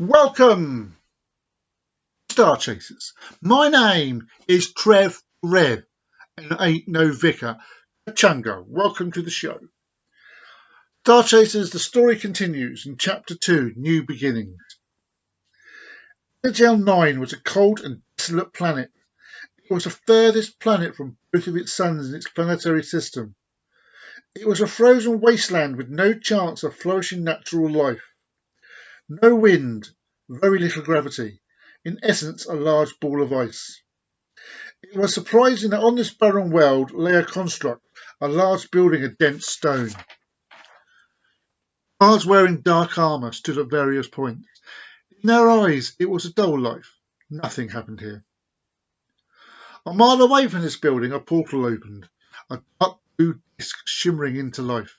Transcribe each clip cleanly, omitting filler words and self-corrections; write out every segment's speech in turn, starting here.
Welcome, starchasers. My name is Trev Rev, and ain't no vicar. Chungo, welcome to the show. Starchasers, the story continues in Chapter 2, New Beginnings. Energel 9 was a cold and desolate planet. It was the furthest planet from both of its suns in its planetary system. It was a frozen wasteland with no chance of flourishing natural life. No wind, very little gravity. In essence, a large ball of ice. It was surprising that on this barren world lay a construct, a large building of dense stone. Guards wearing dark armour stood at various points. In their eyes, it was a dull life. Nothing happened here. A mile away from this building, a portal opened, a dark blue disc shimmering into life.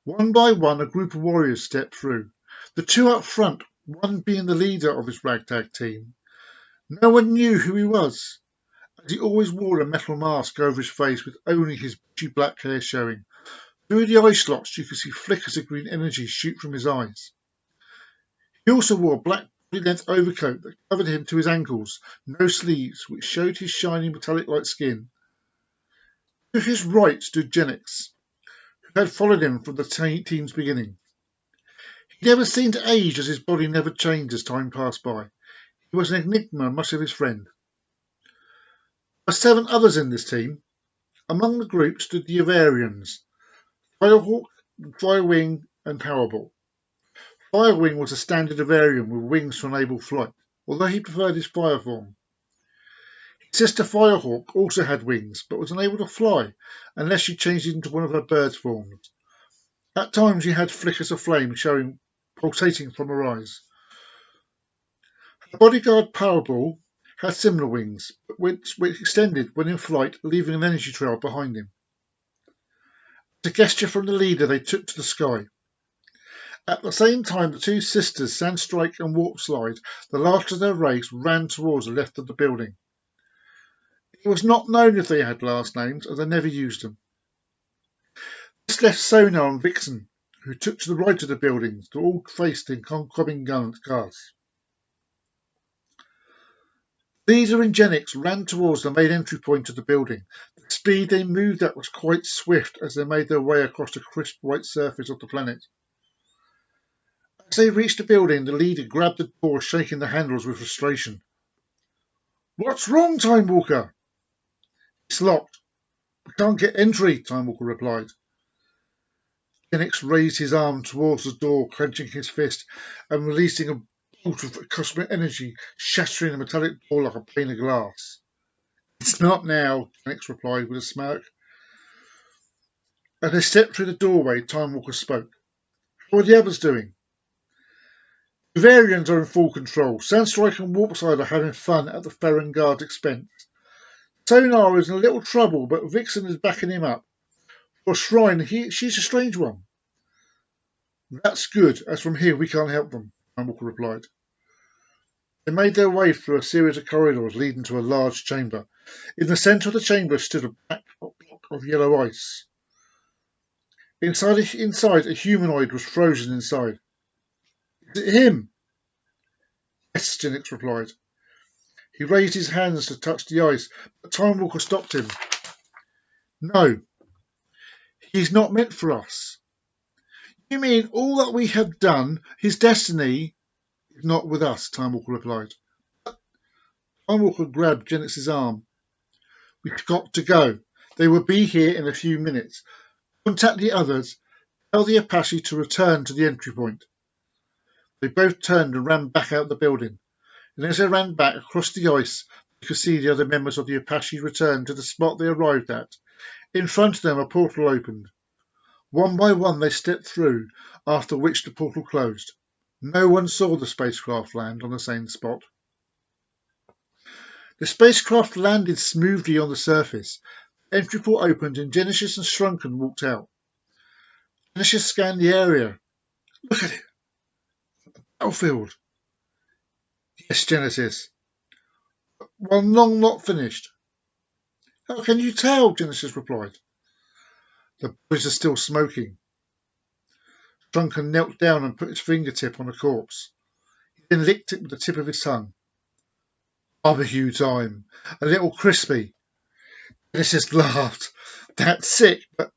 One by one, a group of warriors stepped through. The two up front, one being the leader of his ragtag team. No one knew who he was, as he always wore a metal mask over his face with only his bushy black hair showing. Through the eye slots you could see flickers of green energy shoot from his eyes. He also wore a black body-length overcoat that covered him to his ankles, no sleeves, which showed his shiny metallic-like skin. To his right stood Genix, who had followed him from the team's beginning. He never seemed to age, as his body never changed as time passed by. He was an enigma, much of his friend. There were 7 others in this team. Among the group stood the Avarians, Firehawk, Firewing, and Powerball. Firewing was a standard Avarian with wings to enable flight, although he preferred his fire form. His sister Firehawk also had wings, but was unable to fly unless she changed into one of her bird's forms. At times she had flickers of flame showing pulsating from her eyes. Her bodyguard Powerball had similar wings, but which extended when in flight, leaving an energy trail behind him. As a gesture from the leader, they took to the sky. At the same time, the two sisters, Sandstrike and Warpslide, the last of their race, ran towards the left of the building. It was not known if they had last names, as they never used them. This left Sonar and Vixen, who took to the right of the buildings, to all faced incoming cars. Lisa and Genix ran towards the main entry point of the building. The speed they moved at was quite swift as they made their way across the crisp white surface of the planet. As they reached the building, the leader grabbed the door, shaking the handles with frustration. "What's wrong, Time Walker?" "It's locked. We can't get entry," Time Walker replied. Genix raised his arm towards the door, clenching his fist and releasing a bolt of cosmic energy, shattering the metallic door like a pane of glass. "It's not now," Genix replied with a smirk. As they stepped through the doorway, Time Walker spoke. "How are the others doing?" "The Varians are in full control. Sandstrike and Warpside are having fun at the Farron Guard's expense. Sonar is in a little trouble, but Vixen is backing him up. For Shrine, she's a strange one." "That's good, as from here we can't help them," Time Walker replied. They made their way through a series of corridors leading to a large chamber. In the centre of the chamber stood a black block of yellow ice. Inside, a humanoid was frozen inside. "Is it him?" "Yes," Genix replied. He raised his hands to touch the ice, but Time Walker stopped him. "No, he's not meant for us." "You mean all that we have done, his destiny, is not with us," Time Walker replied. Time Walker grabbed Genix's arm. "We've got to go. They will be here in a few minutes. Contact the others. Tell the Apache to return to the entry point." They both turned and ran back out the building. And as they ran back across the ice, they could see the other members of the Apache return to the spot they arrived at. In front of them, a portal opened. One by one, they stepped through, after which the portal closed. No one saw the spacecraft land on the same spot. The spacecraft landed smoothly on the surface. The entry port opened and Genesis and Shrunken walked out. Genesis scanned the area. "Look at it. Battlefield." "Yes, Genesis. One long not finished." "How can you tell?" Genesis replied. "The boys are still smoking." Shrunken knelt down and put his fingertip on the corpse. then licked it with the tip of his tongue. Barbecue time. A little crispy. Genesis laughed. That's sick, but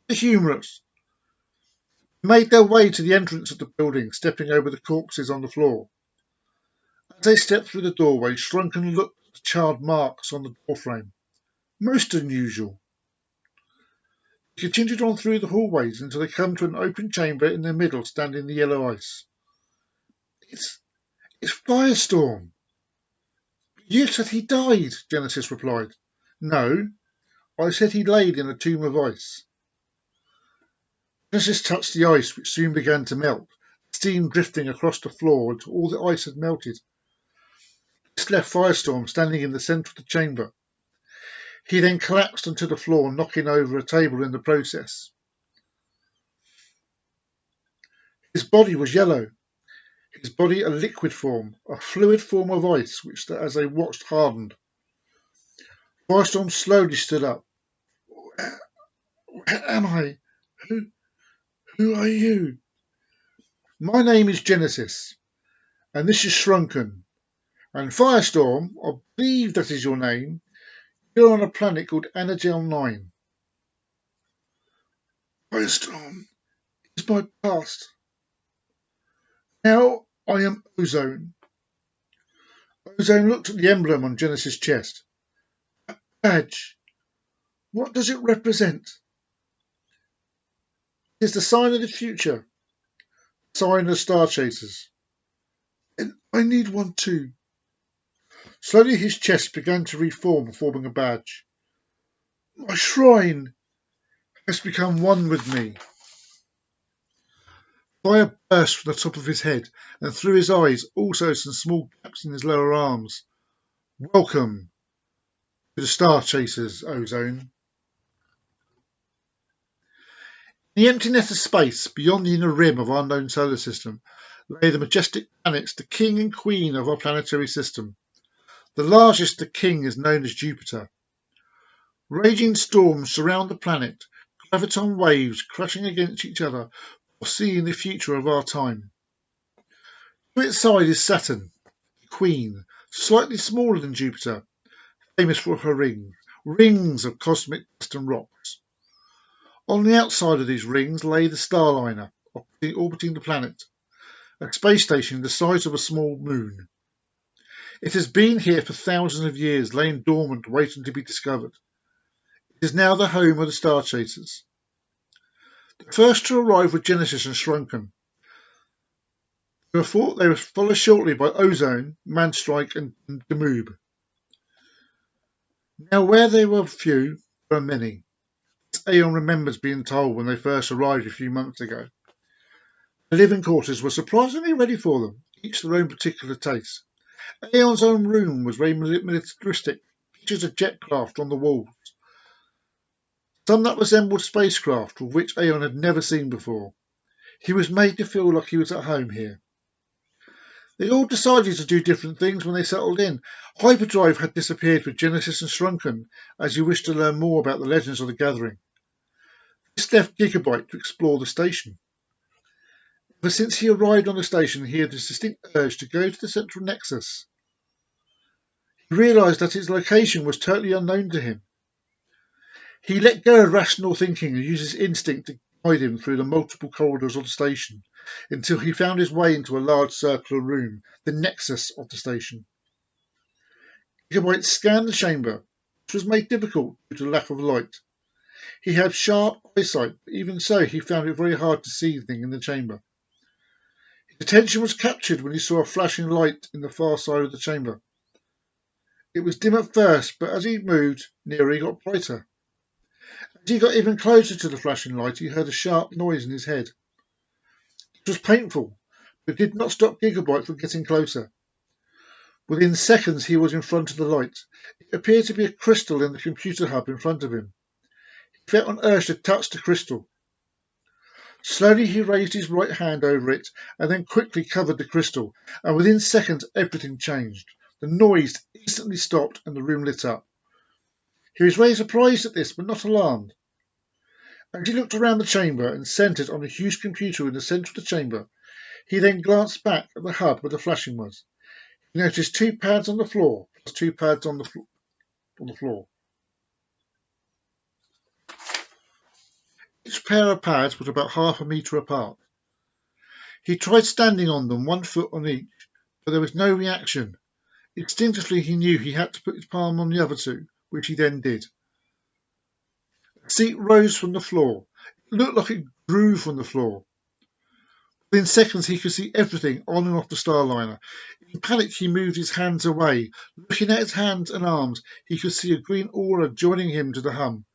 humorous. They made their way to the entrance of the building, stepping over the corpses on the floor. As they stepped through the doorway, Shrunken looked at the charred marks on the doorframe. Most unusual. They continued on through the hallways until they come to an open chamber in the middle, standing in the yellow ice. It's Firestorm. You said he died, Genesis replied. No, I said he laid in a tomb of ice. Genesis touched the ice, which soon began to melt, steam drifting across the floor until all the ice had melted. This left Firestorm standing in the centre of the chamber. He then collapsed onto the floor, knocking over a table in the process. His body was yellow, his body a liquid form, a fluid form of ice, which, as they watched, hardened. Firestorm slowly stood up. Where am I? Who are you? My name is Genesis, and this is Shrunken. And Firestorm, I believe that is your name. You're on a planet called Anagel 9. Firestorm is my past. Now I am Ozone. Ozone looked at the emblem on Genesis' chest. A badge. What does it represent? It is the sign of the future. Sign of starchasers. And I need one too. Slowly his chest began to reform, forming a badge. My shrine has become one with me. Fire burst from the top of his head, and through his eyes also some small gaps in his lower arms. Welcome to the starchasers, Ozone. In the emptiness of space, beyond the inner rim of our known solar system, lay the majestic planets, the king and queen of our planetary system. The largest, the king, is known as Jupiter. Raging storms surround the planet, graviton waves crashing against each other, foreseeing the future of our time. To its side is Saturn, the queen, slightly smaller than Jupiter, famous for her rings of cosmic dust and rocks. On the outside of these rings lay the Starliner, orbiting the planet, a space station the size of a small moon. It has been here for thousands of years, laying dormant, waiting to be discovered. It is now the home of the Starchasers. The first to arrive were Genesis and Shrunken. They were followed shortly by Ozone, Manstrike, and Gamoob. Now, where they were few, there are many. Aeon remembers being told when they first arrived a few months ago. The living quarters were surprisingly ready for them, each their own particular taste. Aeon's own room was very militaristic, pictures of jet craft on the walls. Some that resembled spacecraft, of which Aeon had never seen before. He was made to feel like he was at home here. They all decided to do different things when they settled in. Hyperdrive had disappeared with Genesis and Shrunken, as he wished to learn more about the legends of the Gathering. This left Gigabyte to explore the station. Ever since he arrived on the station, he had this distinct urge to go to the central nexus. He realised that its location was totally unknown to him. He let go of rational thinking and used his instinct to guide him through the multiple corridors of the station until he found his way into a large circular room, the nexus of the station. Gigabyte scanned the chamber, which was made difficult due to lack of light. He had sharp eyesight, but even so he found it very hard to see anything in the chamber. His attention was captured when he saw a flashing light in the far side of the chamber. It was dim at first, but as he moved nearer, it got brighter. As he got even closer to the flashing light, he heard a sharp noise in his head. It was painful, but it did not stop Gigabyte from getting closer. Within seconds, he was in front of the light. It appeared to be a crystal in the computer hub in front of him. He felt an urge to touch the crystal. Slowly, he raised his right hand over it and then quickly covered the crystal, and within seconds, everything changed. The noise instantly stopped and the room lit up. He was very surprised at this, but not alarmed. As he looked around the chamber and centered on a huge computer in the center of the chamber, He then glanced back at the hub where the flashing was. He noticed 2 pads on the floor, plus 2 pads on the floor. Each pair of pads was about half a metre apart. He tried standing on them, 1 foot on each, but there was no reaction. Instinctively he knew he had to put his palm on the other 2, which he then did. A seat rose from the floor. It looked like it grew from the floor. Within seconds he could see everything on and off the Starliner. In panic he moved his hands away. Looking at his hands and arms, he could see a green aura joining him to the hum.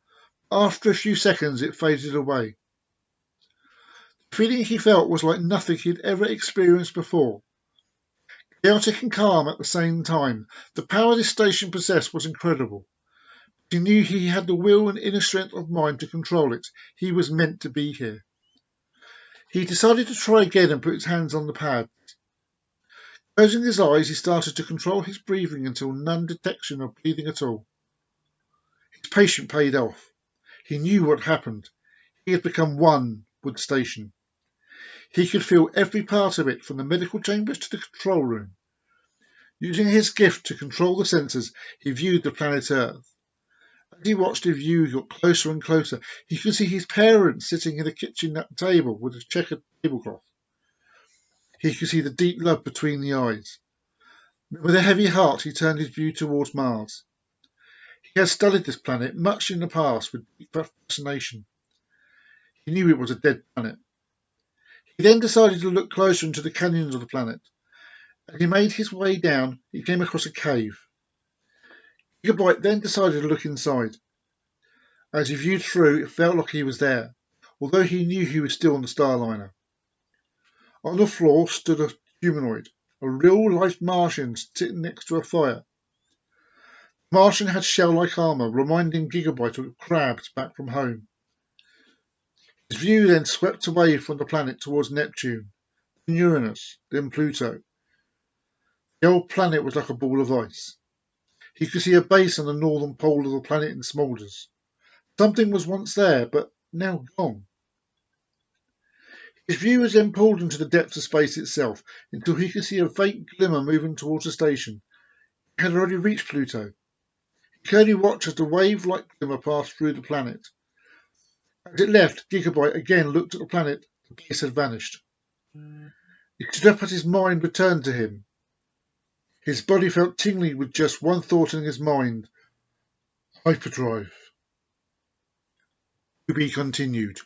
After a few seconds it faded away. The feeling he felt was like nothing he had ever experienced before. Chaotic and calm at the same time. The power this station possessed was incredible. He knew he had the will and inner strength of mind to control it. He was meant to be here. He decided to try again and put his hands on the pad. Closing his eyes, he started to control his breathing until none detection of breathing at all. His patience paid off. He knew what happened. He had become one with the station. He could feel every part of it, from the medical chambers to the control room. Using his gift to control the senses, he viewed the planet Earth. As he watched the view got closer and closer, he could see his parents sitting in the kitchen at the table with a checkered tablecloth. He could see the deep love between the eyes. With a heavy heart, he turned his view towards Mars. He had studied this planet much in the past with deep fascination. He knew it was a dead planet. He then decided to look closer into the canyons of the planet. As he made his way down, he came across a cave. Gigabyte then decided to look inside. As he viewed through, it felt like he was there, although he knew he was still on the Starliner. On the floor stood a humanoid, a real-life Martian sitting next to a fire. The Martian had shell-like armor, reminding Gigabyte of crabs back from home. His view then swept away from the planet towards Neptune, then Uranus, then Pluto. The old planet was like a ball of ice. He could see a base on the northern pole of the planet in smoulders. Something was once there, but now gone. His view was then pulled into the depths of space itself, until he could see a faint glimmer moving towards the station. It had already reached Pluto. He could only watch as the wave-like glimmer passed through the planet. As it left, Gigabyte again looked at the planet. The base had vanished. He stood up as his mind returned to him. His body felt tingling with just one thought in his mind: hyperdrive. To be continued.